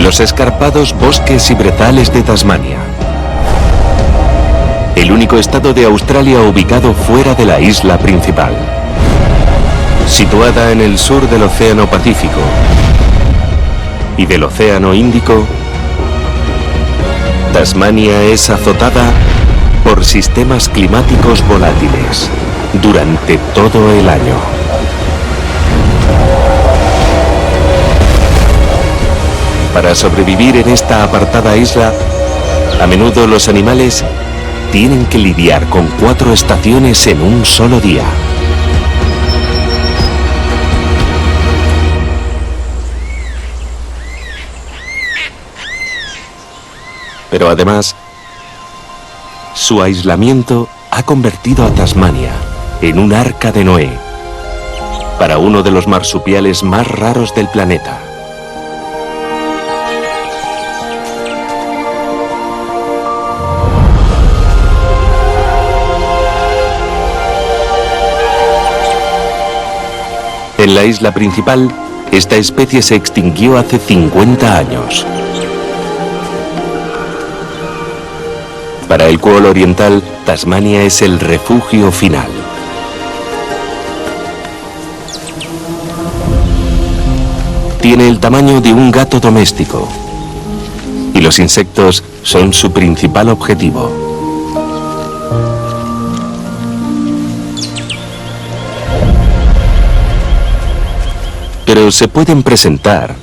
Los escarpados bosques y brezales de Tasmania. El único estado de Australia ubicado fuera de la isla principal. Situada en el sur del Océano Pacífico y del Océano Índico, Tasmania es azotada por sistemas climáticos volátiles durante todo el año. Para sobrevivir en esta apartada isla, a menudo los animales tienen que lidiar con 4 estaciones en un solo día. Pero además, su aislamiento ha convertido a Tasmania en un arca de Noé para uno de los marsupiales más raros del planeta. En la isla principal, esta especie se extinguió hace 50 años. Para el koala oriental, Tasmania es el refugio final. Tiene el tamaño de un gato doméstico y los insectos son su principal objetivo. Pero se pueden presentar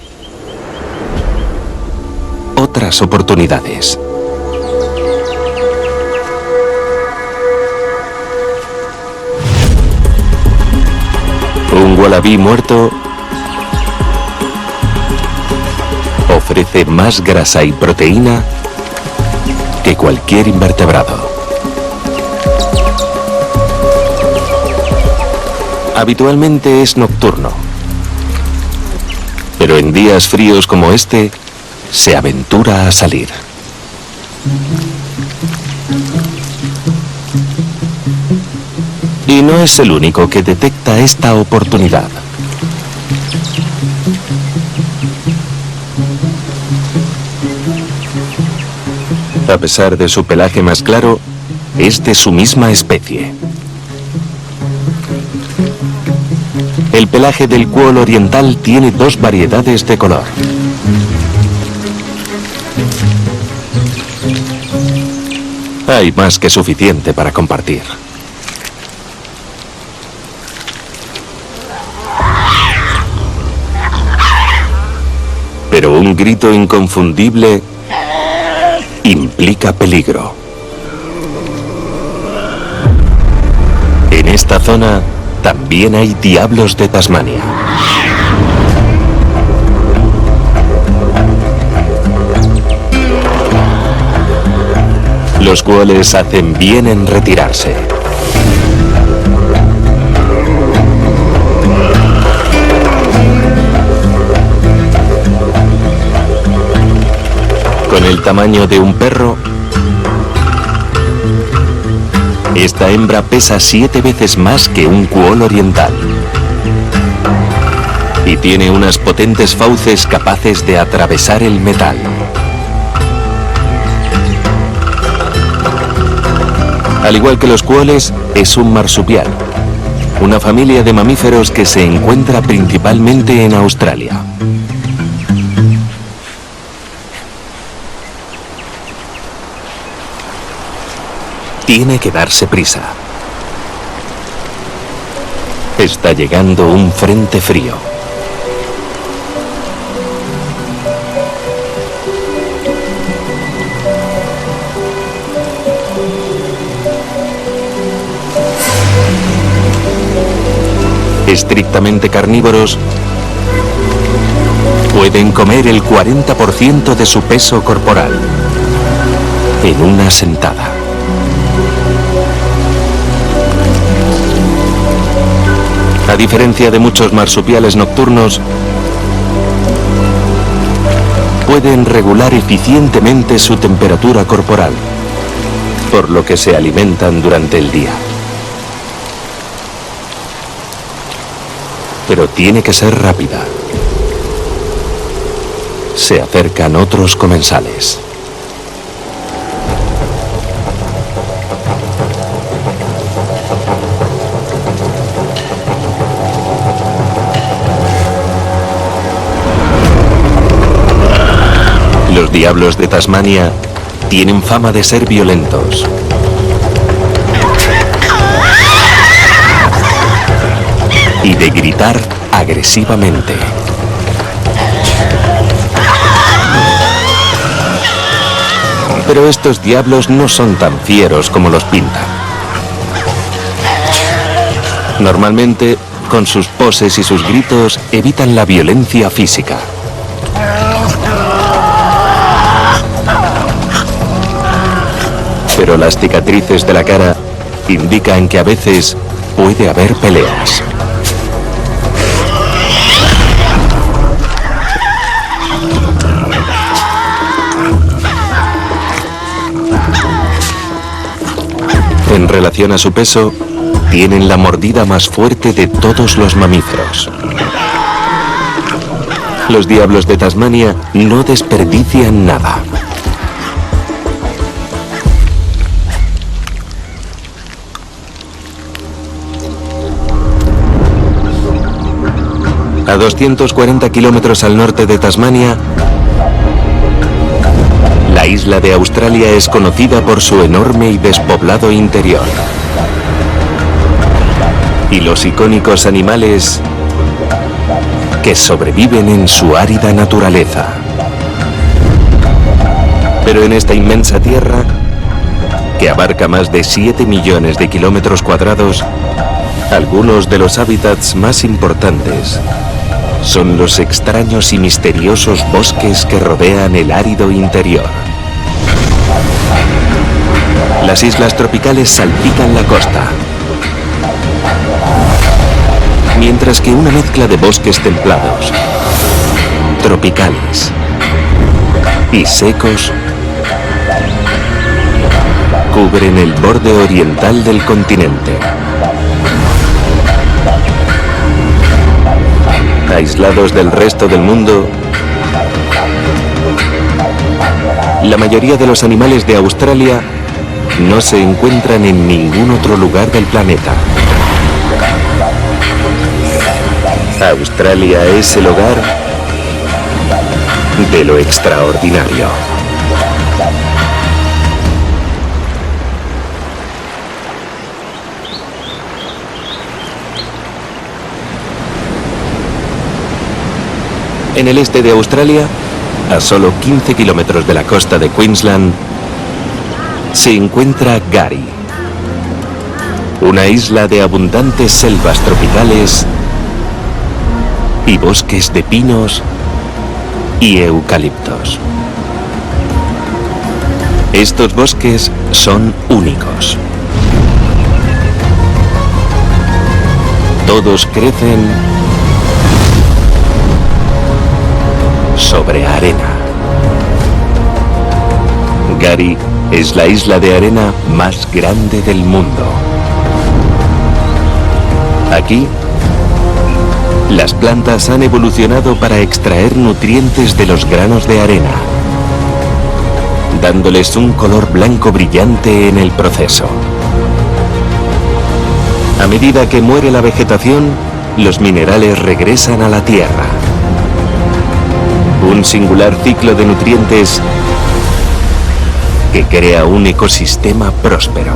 otras oportunidades. Un wallaby muerto ofrece más grasa y proteína que cualquier invertebrado. Habitualmente es nocturno, pero en días fríos como este, se aventura a salir. Y no es el único que detecta esta oportunidad. A pesar de su pelaje más claro, es de su misma especie. El pelaje del koala oriental tiene 2 variedades de color. Hay más que suficiente para compartir. Pero un grito inconfundible implica peligro. En esta zona también hay diablos de Tasmania. Los koalas hacen bien en retirarse. Con el tamaño de un perro, esta hembra pesa 7 veces más que un koala oriental y tiene unas potentes fauces capaces de atravesar el metal. Al igual que los koalas, es un marsupial, una familia de mamíferos que se encuentra principalmente en Australia. Tiene que darse prisa. Está llegando un frente frío. Estrictamente carnívoros, pueden comer el 40% de su peso corporal en una sentada. A diferencia de muchos marsupiales nocturnos, pueden regular eficientemente su temperatura corporal, por lo que se alimentan durante el día. Pero tiene que ser rápida. se acercan otros comensales. Los diablos de Tasmania tienen fama de ser violentos. Y de gritar agresivamente. Pero estos diablos no son tan fieros como los pintan. Normalmente, con sus poses y sus gritos, evitan la violencia física. Pero las cicatrices de la cara indican que a veces puede haber peleas. En relación a su peso, tienen la mordida más fuerte de todos los mamíferos. Los diablos de Tasmania no desperdician nada. A 240 kilómetros al norte de Tasmania, la isla de Australia es conocida por su enorme y despoblado interior. Y los icónicos animales que sobreviven en su árida naturaleza. Pero en esta inmensa tierra, que abarca más de 7 millones de kilómetros cuadrados, algunos de los hábitats más importantes son los extraños y misteriosos bosques que rodean el árido interior. Las islas tropicales salpican la costa, mientras que una mezcla de bosques templados, tropicales y secos cubren el borde oriental del continente. Aislados del resto del mundo, la mayoría de los animales de Australia no se encuentran en ningún otro lugar del planeta. Australia es el hogar de lo extraordinario. En el este de Australia, a solo 15 kilómetros de la costa de Queensland, se encuentra Gary, una isla de abundantes selvas tropicales y bosques de pinos y eucaliptos. Estos bosques son únicos. Todos crecen sobre arena. Gary es la isla de arena más grande del mundo. Aquí, las plantas han evolucionado para extraer nutrientes de los granos de arena, dándoles un color blanco brillante en el proceso. A medida que muere la vegetación, los minerales regresan a la tierra. Un singular ciclo de nutrientes que crea un ecosistema próspero.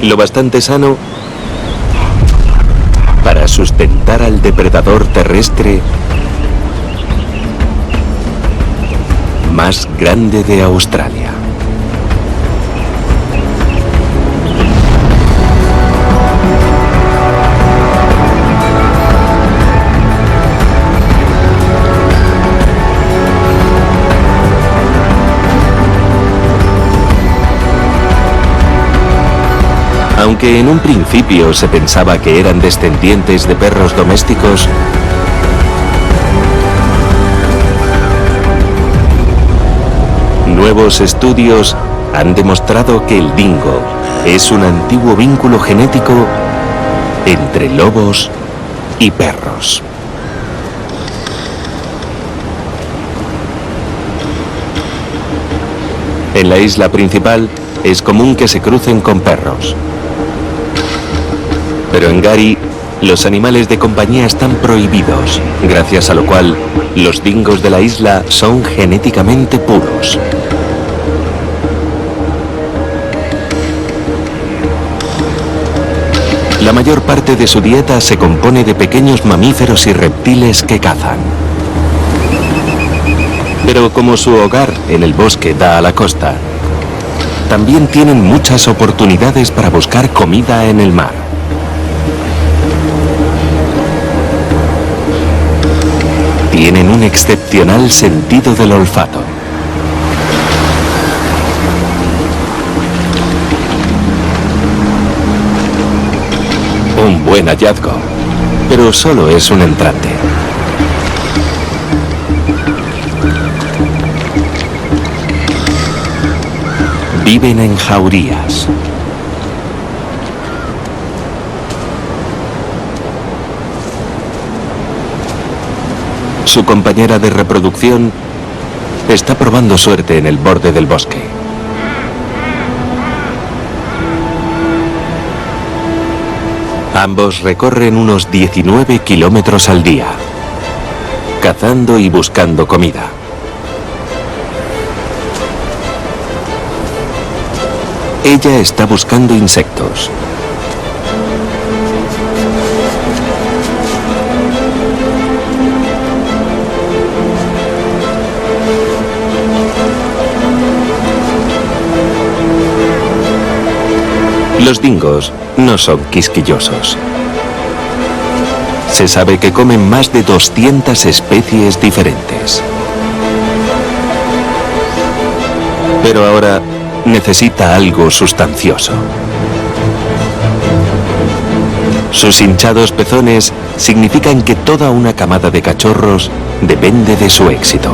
Lo bastante sano para sustentar al depredador terrestre más grande de Australia. Aunque en un principio se pensaba que eran descendientes de perros domésticos, nuevos estudios han demostrado que el dingo es un antiguo vínculo genético entre lobos y perros. En la isla principal es común que se crucen con perros. Pero en Gary, los animales de compañía están prohibidos, gracias a lo cual los dingos de la isla son genéticamente puros. La mayor parte de su dieta se compone de pequeños mamíferos y reptiles que cazan. Pero como su hogar en el bosque da a la costa, también tienen muchas oportunidades para buscar comida en el mar. Tienen un excepcional sentido del olfato. Un buen hallazgo, pero solo es un entrante. Viven en jaurías. Su compañera de reproducción está probando suerte en el borde del bosque. Ambos recorren unos 19 kilómetros al día, cazando y buscando comida. Ella está buscando insectos. Los dingos no son quisquillosos. Se sabe que comen más de 200 especies diferentes. Pero ahora necesita algo sustancioso. Sus hinchados pezones significan que toda una camada de cachorros depende de su éxito.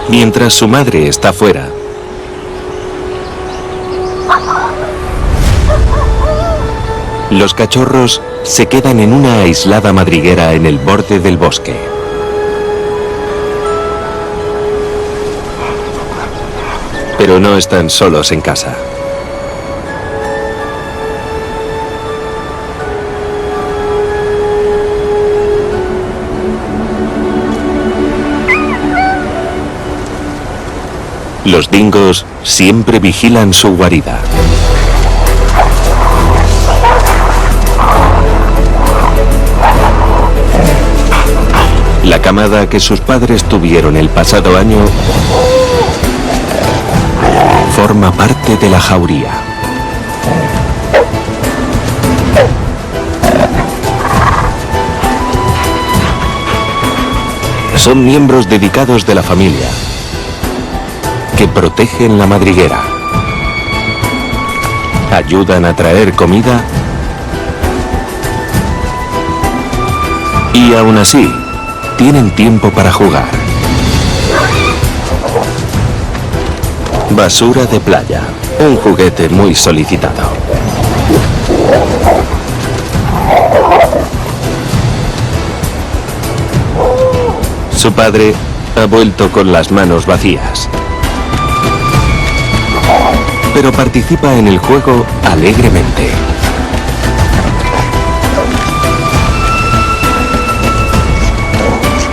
Mientras su madre está fuera, los cachorros se quedan en una aislada madriguera en el borde del bosque. Pero no están solos en casa. Los dingos siempre vigilan su guarida. La camada que sus padres tuvieron el pasado año forma parte de la jauría. Son miembros dedicados de la familia, que protegen la madriguera, ayudan a traer comida y aún así tienen tiempo para jugar. Basura de playa, un juguete muy solicitado. Su padre ha vuelto con las manos vacías, pero participa en el juego alegremente.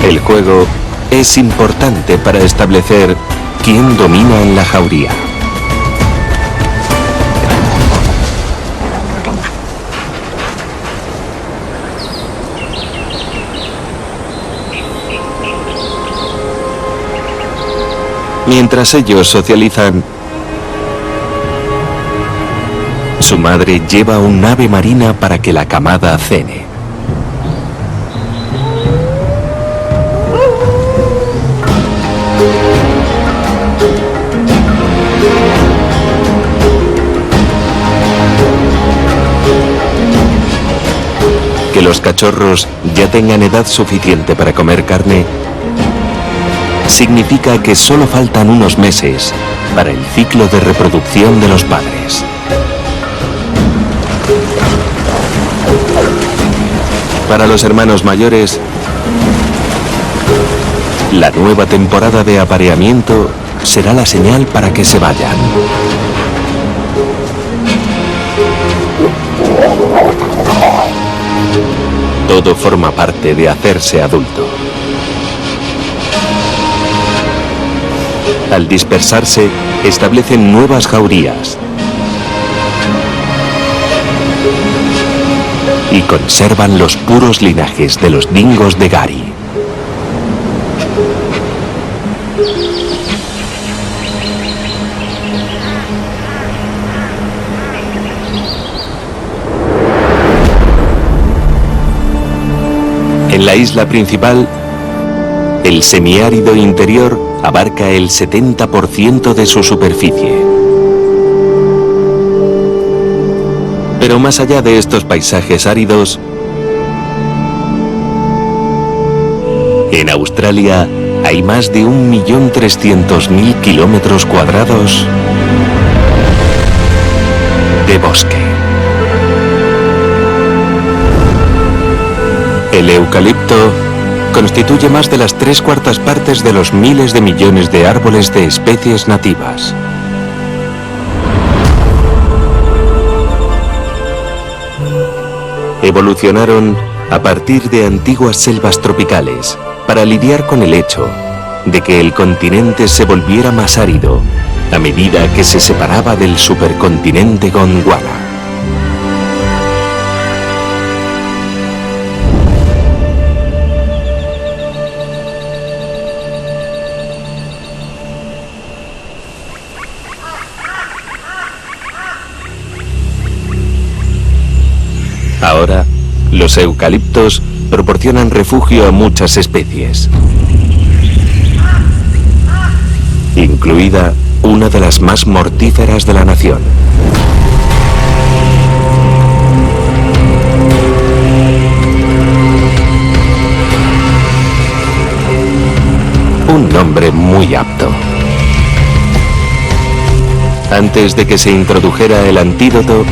El juego es importante para establecer quién domina en la jauría. Mientras ellos socializan, su madre lleva un ave marina para que la camada cene. Que los cachorros ya tengan edad suficiente para comer carne significa que solo faltan unos meses para el ciclo de reproducción de los padres. Para los hermanos mayores, la nueva temporada de apareamiento será la señal para que se vayan. Todo forma parte de hacerse adulto. Al dispersarse, establecen nuevas jaurías y conservan los puros linajes de los dingos de Gary. En la isla principal, el semiárido interior abarca el 70% de su superficie. Pero más allá de estos paisajes áridos, en Australia hay más de 1.300.000 kilómetros cuadrados de bosque. El eucalipto constituye más de las 3/4 partes de los miles de millones de árboles de especies nativas. Evolucionaron a partir de antiguas selvas tropicales para lidiar con el hecho de que el continente se volviera más árido a medida que se separaba del supercontinente Gondwana. Ahora, los eucaliptos proporcionan refugio a muchas especies, incluida una de las más mortíferas de la nación. Un nombre muy apto. Antes de que se introdujera el antídoto,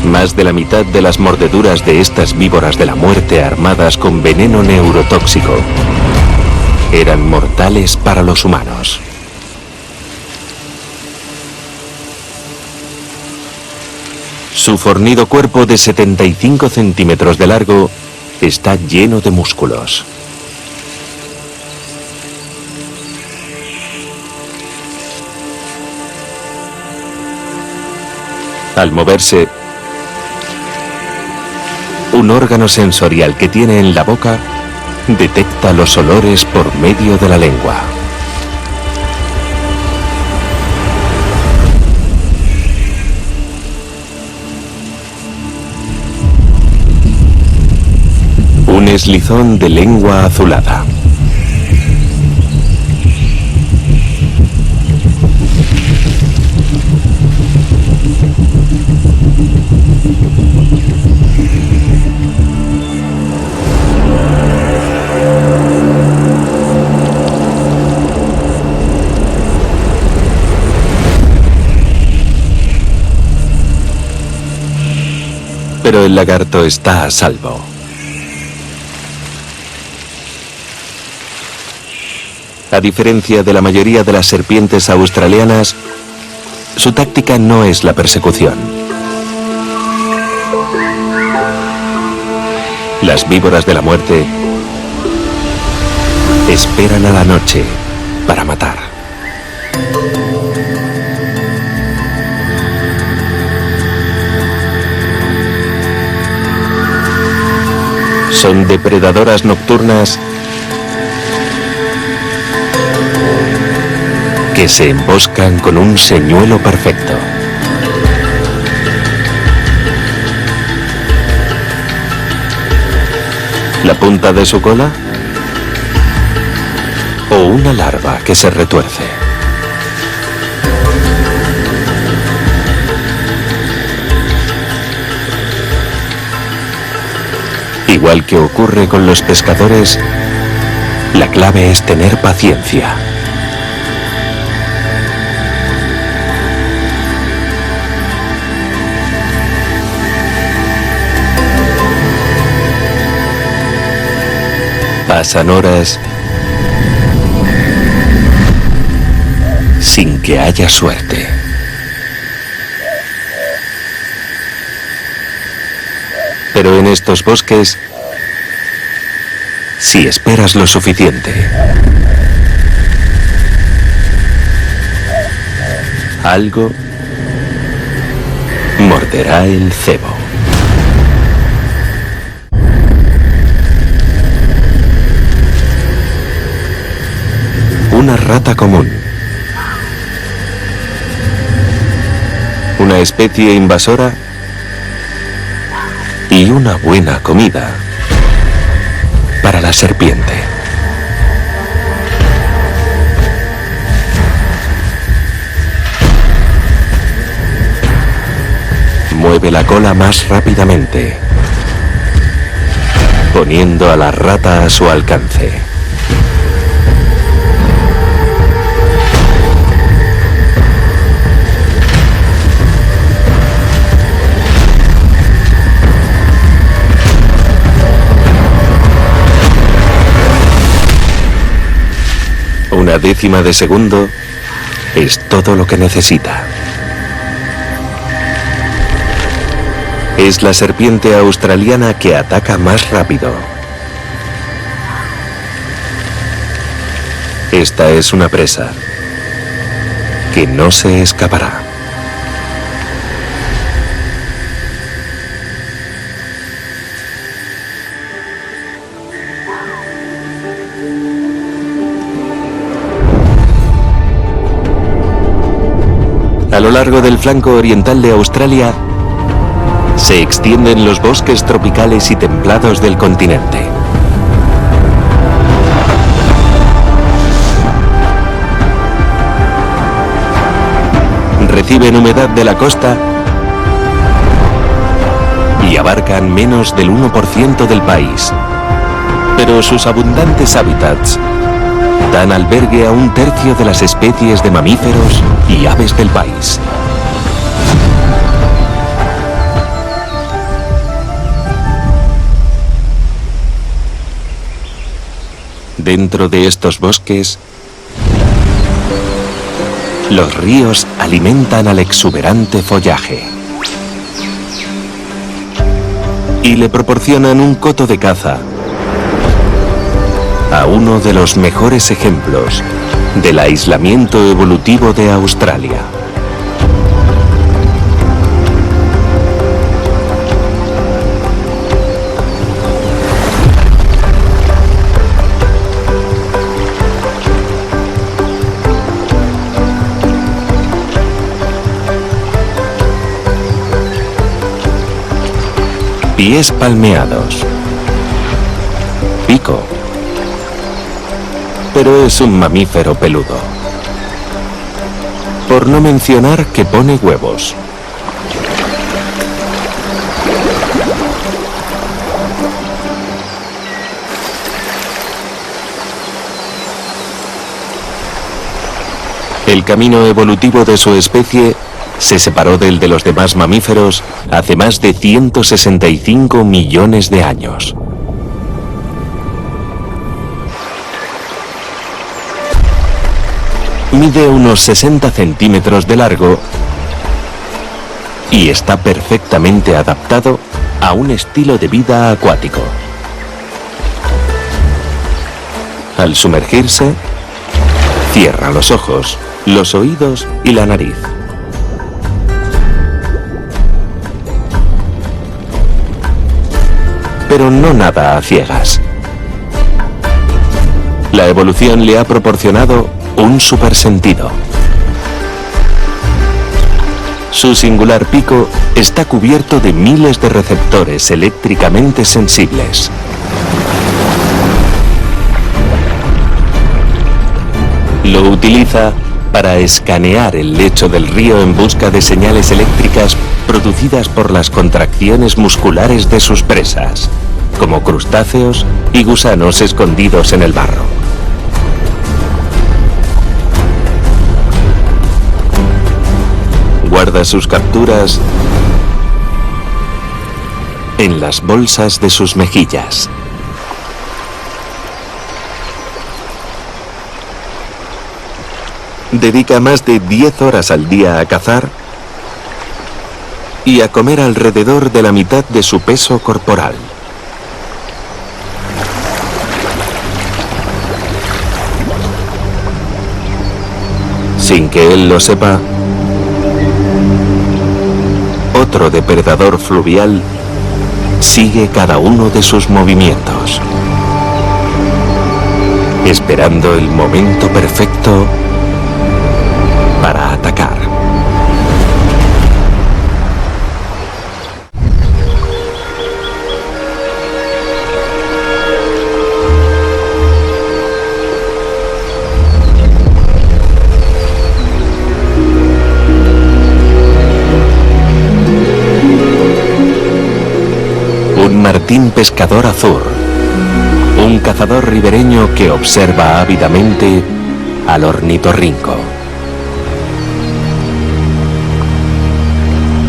más de la mitad de las mordeduras de estas víboras de la muerte armadas con veneno neurotóxico eran mortales para los humanos. Su fornido cuerpo de 75 centímetros de largo está lleno de músculos. Al moverse, un órgano sensorial que tiene en la boca detecta los olores por medio de la lengua. Un eslizón de lengua azulada. Pero el lagarto está a salvo. A diferencia de la mayoría de las serpientes australianas, su táctica no es la persecución. Las víboras de la muerte esperan a la noche para matar. Son depredadoras nocturnas que se emboscan con un señuelo perfecto. ¿La punta de su cola? ¿O una larva que se retuerce? Igual que ocurre con los pescadores, la clave es tener paciencia. Pasan horas sin que haya suerte. Pero en estos bosques, si esperas lo suficiente, algo morderá el cebo. Una rata común. Una especie invasora y una buena comida para la serpiente. Mueve la cola más rápidamente, poniendo a la rata a su alcance. Una décima de segundo es todo lo que necesita. Es la serpiente australiana que ataca más rápido. Esta es una presa que no se escapará. A lo largo del flanco oriental de Australia se extienden los bosques tropicales y templados del continente. Reciben humedad de la costa y abarcan menos del 1% del país, pero sus abundantes hábitats dan albergue a un tercio de las especies de mamíferos y aves del país. Dentro de estos bosques, los ríos alimentan al exuberante follaje y le proporcionan un coto de caza a uno de los mejores ejemplos del aislamiento evolutivo de Australia. Pies palmeados. Pico. Pero es un mamífero peludo. Por no mencionar que pone huevos. El camino evolutivo de su especie se separó del de los demás mamíferos hace más de 165 millones de años. Mide unos 60 centímetros de largo y está perfectamente adaptado a un estilo de vida acuático. Al sumergirse, cierra los ojos, los oídos y la nariz. Pero no nada a ciegas. La evolución le ha proporcionado un supersentido. Su singular pico está cubierto de miles de receptores eléctricamente sensibles. Lo utiliza para escanear el lecho del río en busca de señales eléctricas producidas por las contracciones musculares de sus presas. como crustáceos y gusanos escondidos en el barro. Guarda sus capturas en las bolsas de sus mejillas. Dedica más de 10 horas al día a cazar y a comer alrededor de la mitad de su peso corporal. Sin que él lo sepa, otro depredador fluvial sigue cada uno de sus movimientos, esperando el momento perfecto para atacar. Un martín pescador azul, un cazador ribereño que observa ávidamente al ornitorrinco.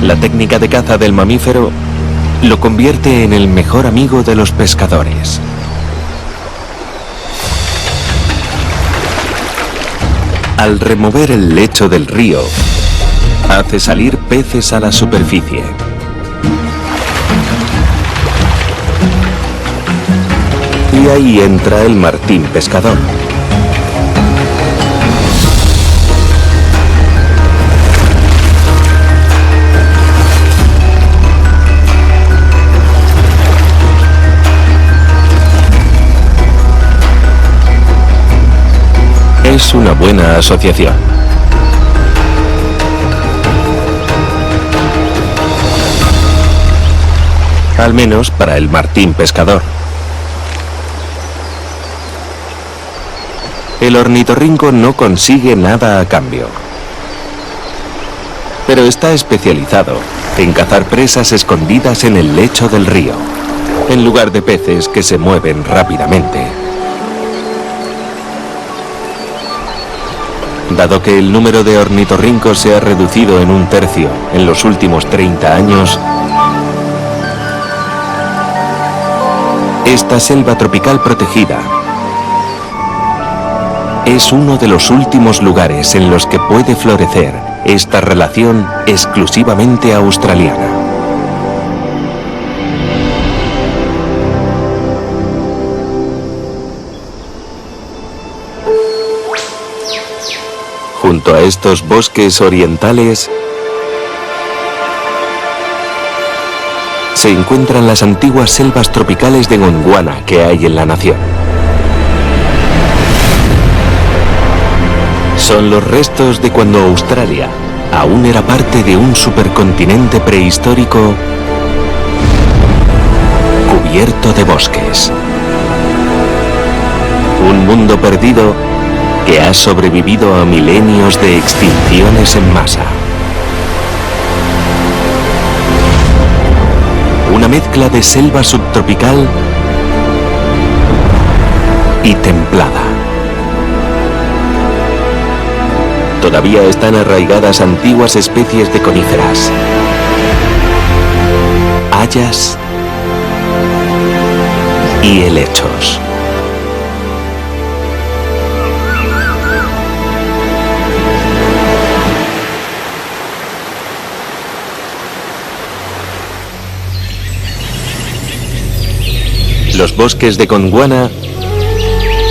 La técnica de caza del mamífero lo convierte en el mejor amigo de los pescadores. Al remover el lecho del río, hace salir peces a la superficie. Y ahí entra el martín pescador. Es una buena asociación. Al menos para el martín pescador. El ornitorrinco no consigue nada a cambio, pero está especializado en cazar presas escondidas en el lecho del río, en lugar de peces que se mueven rápidamente. Dado que el número de ornitorrincos se ha reducido en 1/3 en los últimos 30 años, esta selva tropical protegida es uno de los últimos lugares en los que puede florecer esta relación exclusivamente australiana. Junto a estos bosques orientales se encuentran las antiguas selvas tropicales de Gondwana que hay en la nación. Son los restos de cuando Australia aún era parte de un supercontinente prehistórico cubierto de bosques. Un mundo perdido que ha sobrevivido a milenios de extinciones en masa. Una mezcla de selva subtropical y templada. Todavía están arraigadas antiguas especies de coníferas, hayas y helechos. Los bosques de Gondwana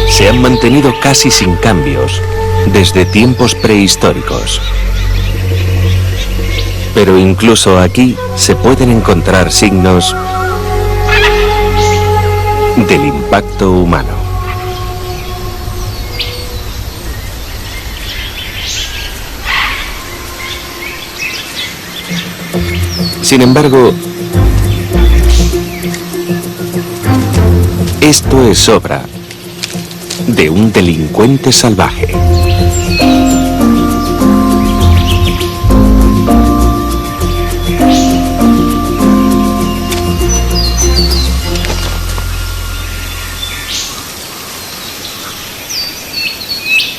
se han mantenido casi sin cambios desde tiempos prehistóricos. Pero incluso aquí se pueden encontrar signos del impacto humano. Sin embargo, esto es obra de un delincuente salvaje.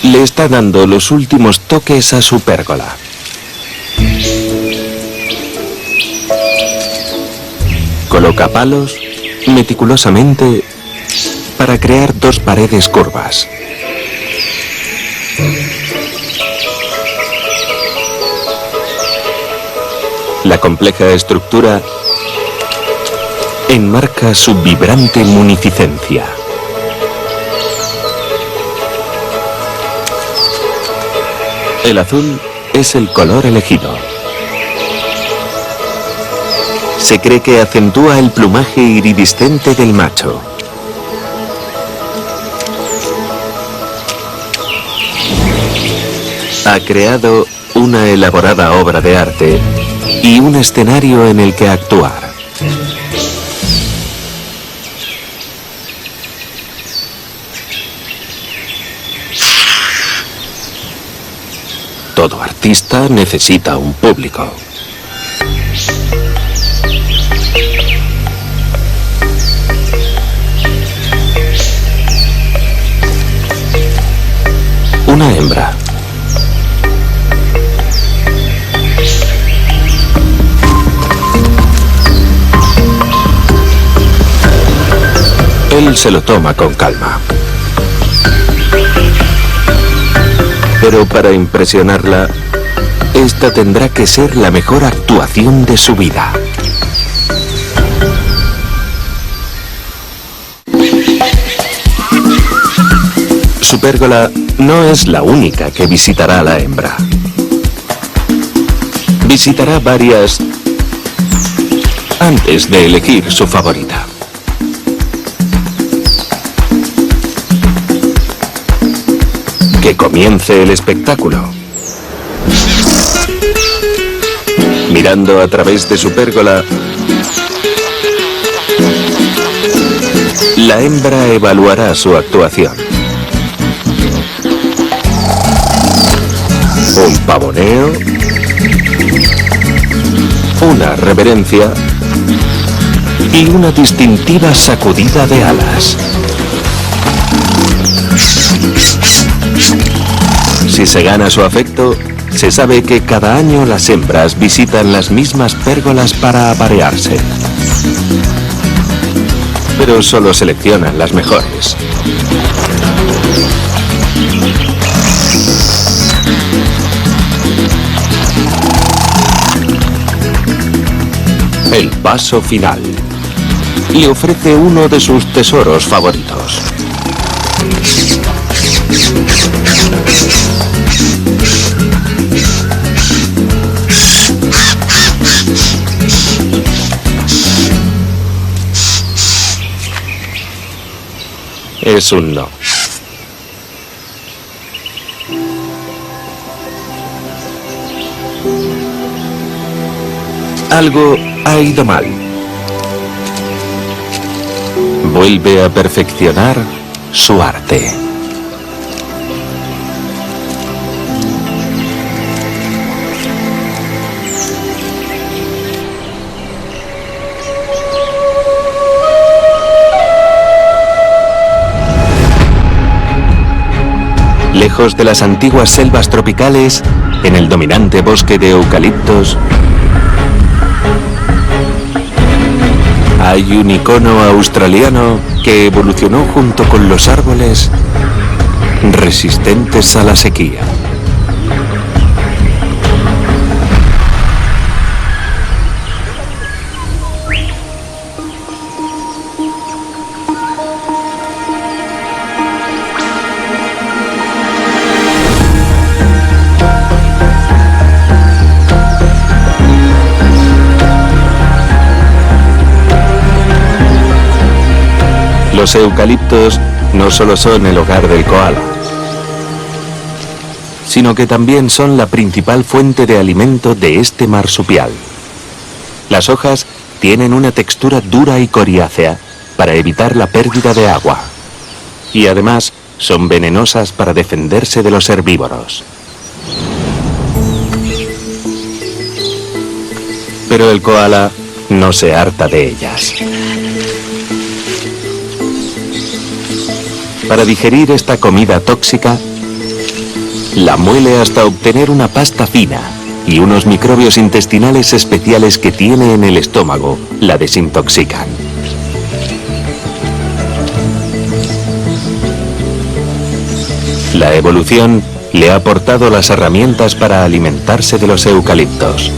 le está dando los últimos toques a su pérgola. Coloca palos meticulosamente para crear dos paredes curvas. La compleja estructura enmarca su vibrante munificencia. El azul es el color elegido. Se cree que acentúa el plumaje iridiscente del macho. Ha creado una elaborada obra de arte y un escenario en el que actuar. Todo artista necesita un público. Una hembra. Él se lo toma con calma. Pero para impresionarla, esta tendrá que ser la mejor actuación de su vida. Su pérgola no es la única que visitará a la hembra. Visitará varias antes de elegir su favorita. Que comience el espectáculo. Mirando a través de su pérgola, la hembra evaluará su actuación. Un pavoneo, una reverencia y una distintiva sacudida de alas. Si se gana su afecto, se sabe que cada año las hembras visitan las mismas pérgolas para aparearse. Pero solo seleccionan las mejores. El paso final. Le ofrece uno de sus tesoros favoritos. Es un no. Algo ha ido mal. Vuelve a perfeccionar su arte. Lejos de las antiguas selvas tropicales, en el dominante bosque de eucaliptos, hay un icono australiano que evolucionó junto con los árboles resistentes a la sequía. Los eucaliptos no solo son el hogar del koala, sino que también son la principal fuente de alimento de este marsupial. Las hojas tienen una textura dura y coriácea para evitar la pérdida de agua. Y además son venenosas para defenderse de los herbívoros. Pero el koala no se harta de ellas. Para digerir esta comida tóxica, la muele hasta obtener una pasta fina y unos microbios intestinales especiales que tiene en el estómago la desintoxican. La evolución le ha aportado las herramientas para alimentarse de los eucaliptos,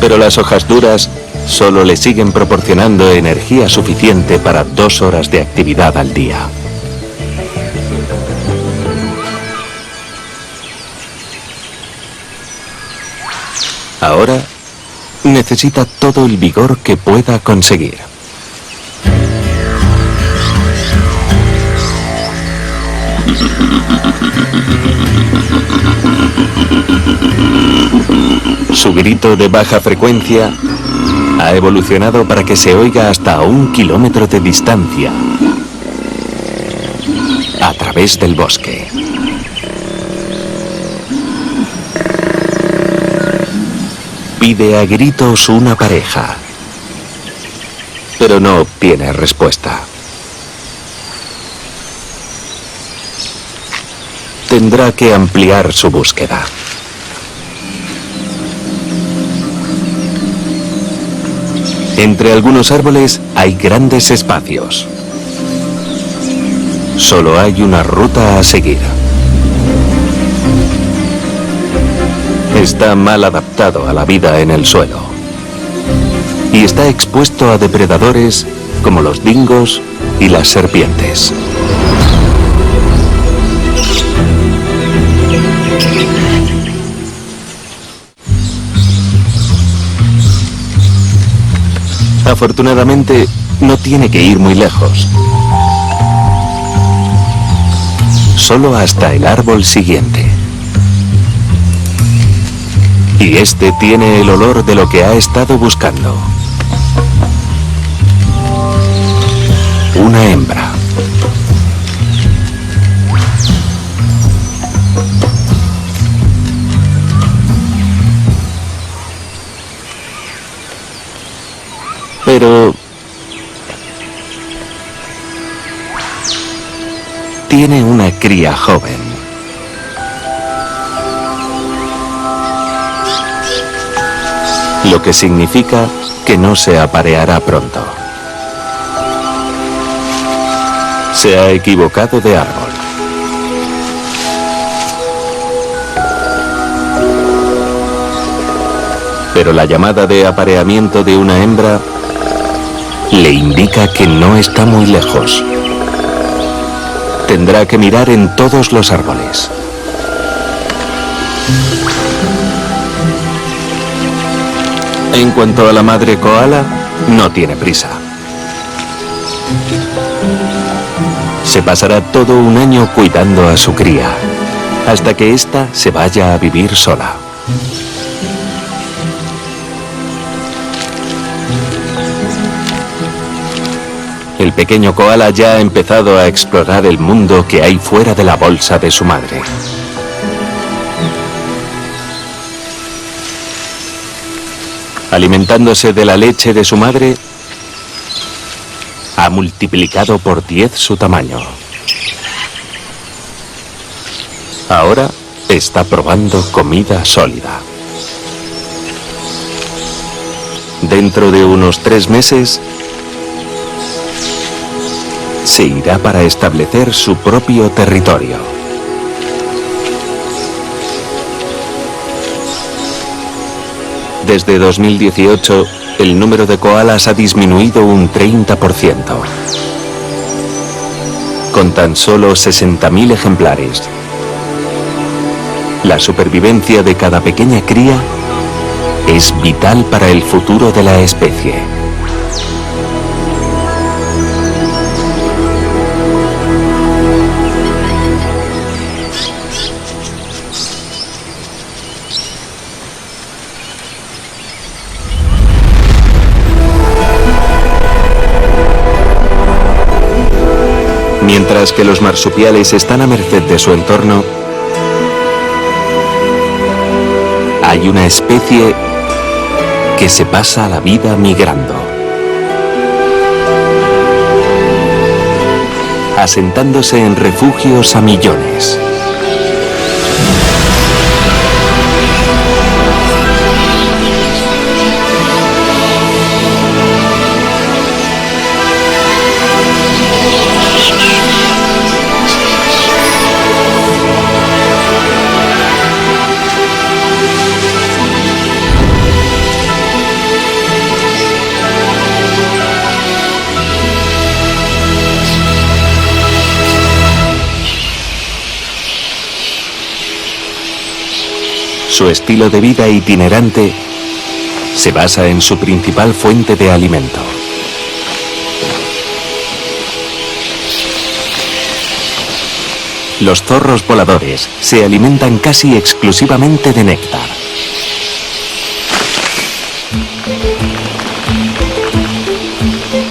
pero las hojas duras solo le siguen proporcionando energía suficiente para 2 horas de actividad al día. Ahora necesita todo el vigor que pueda conseguir. Su grito de baja frecuencia ha evolucionado para que se oiga hasta 1 kilómetro de distancia a través del bosque. Pide a gritos una pareja, pero no obtiene respuesta. Tendrá que ampliar su búsqueda. Entre algunos árboles hay grandes espacios. Solo hay una ruta a seguir. Está mal adaptado a la vida en el suelo y está expuesto a depredadores como los dingos y las serpientes. Afortunadamente, no tiene que ir muy lejos. Solo hasta el árbol siguiente. Y este tiene el olor de lo que ha estado buscando. Una hembra. Pero tiene una cría joven. Lo que significa que no se apareará pronto. Se ha equivocado de árbol. Pero la llamada de apareamiento de una hembra le indica que no está muy lejos. Tendrá que mirar en todos los árboles. En cuanto a la madre koala, no tiene prisa. Se pasará todo un año cuidando a su cría, hasta que ésta se vaya a vivir sola. El pequeño koala ya ha empezado a explorar el mundo que hay fuera de la bolsa de su madre. Alimentándose de la leche de su madre, ha multiplicado por 10 su tamaño. Ahora está probando comida sólida. Dentro de unos 3 meses, se irá para establecer su propio territorio. Desde 2018, el número de koalas ha disminuido un 30%. Con tan solo 60.000 ejemplares. La supervivencia de cada pequeña cría es vital para el futuro de la especie. Mientras que los marsupiales están a merced de su entorno, hay una especie que se pasa la vida migrando, asentándose en refugios a millones. Su estilo de vida itinerante se basa en su principal fuente de alimento. Los zorros voladores se alimentan casi exclusivamente de néctar.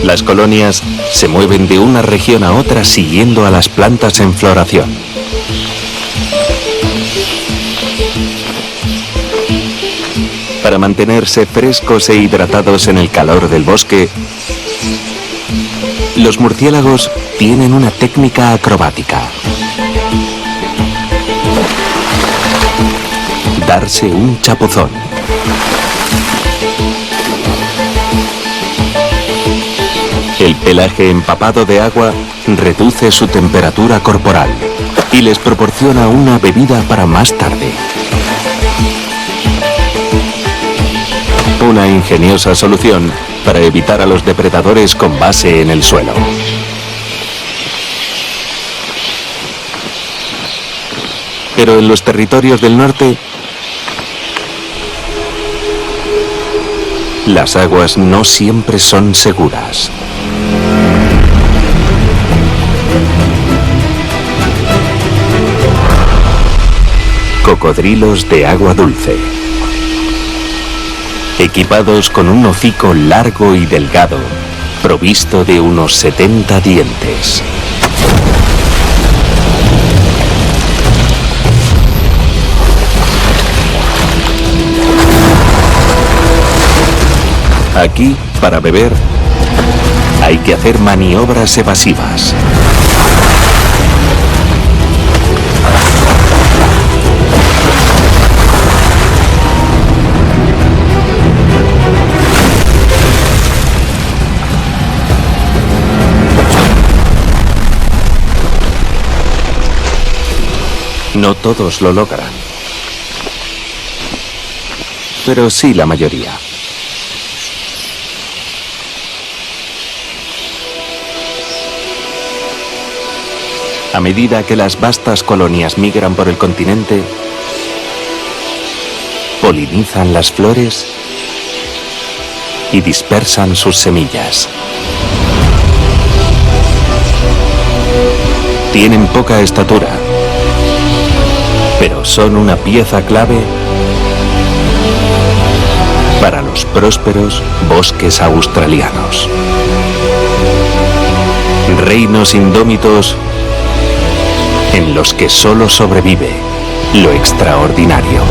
Las colonias se mueven de una región a otra siguiendo a las plantas en floración. Para mantenerse frescos e hidratados en el calor del bosque, los murciélagos tienen una técnica acrobática: darse un chapuzón. El pelaje empapado de agua reduce su temperatura corporal y les proporciona una bebida para más tarde. Una ingeniosa solución para evitar a los depredadores con base en el suelo. Pero en los territorios del norte, las aguas no siempre son seguras. Cocodrilos de agua dulce. Equipados con un hocico largo y delgado, provisto de unos 70 dientes. Aquí, para beber, hay que hacer maniobras evasivas. No todos lo logran, pero sí la mayoría. A medida que las vastas colonias migran por el continente, polinizan las flores y dispersan sus semillas. Tienen poca estatura, pero son una pieza clave para los prósperos bosques australianos. Reinos indómitos en los que solo sobrevive lo extraordinario.